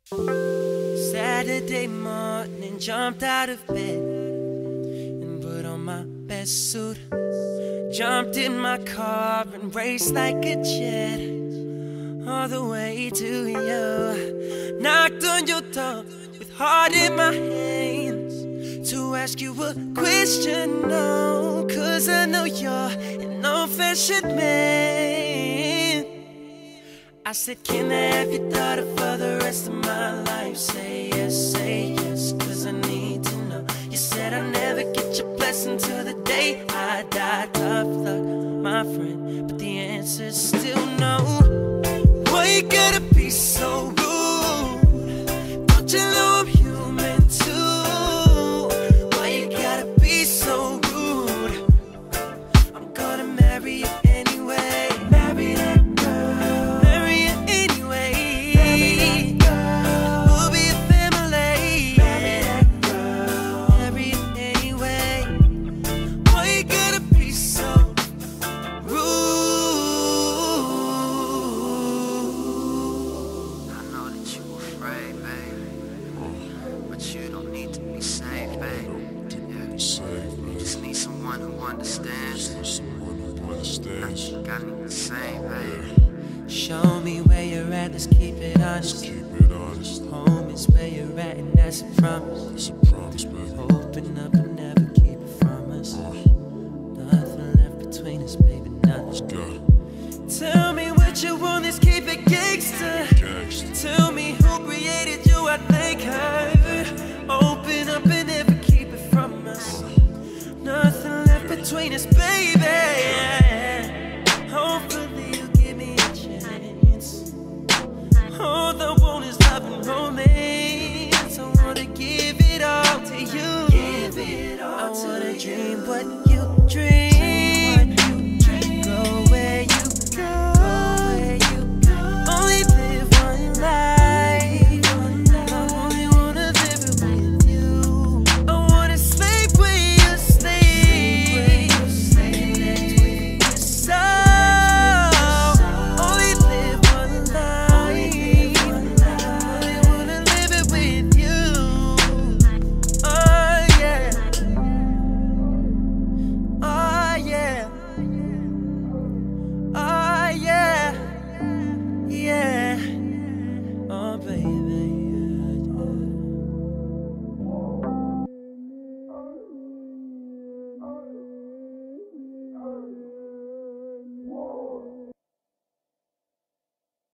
Saturday morning, jumped out of bed and put on my best suit. Jumped in my car and raced like a jet all the way to you. Knocked on your door with heart in my hands to ask you a question, no, 'cause I know you're an old-fashioned man. I said, can I have your daughter for the rest of my life? Say yes, 'cause I need to know. You said I'll never get your blessing till the day I die. Tough luck, my friend, but the answer's still no. Why you gotta be so rude? Don't you know I'm human too? Why you gotta be so rude? I'm gonna marry you anyway. Marry that girl. Marry you anyway. Marry that girl. We'll be a family. Marry that girl. Marry you anyway. Why you gotta be so rude? I know that you afraid, baby, but you don't need to be saved, baby. You just need someone who understands. Nothing you got need to say, baby. Show me where you're at, let's keep it honest. Home is where you're at, and that's a promise. Open up and never keep it from us. Nothing left between us, baby, nothing. Tell me what you want, let's keep it gangsta. Tell me who created you, I think heard. Open up and never keep it from us. Nothing left between us, baby. Hopefully you give me a chance. All I want is love and romance. I wanna give it all to you. Give it all I wanna dream what you dream.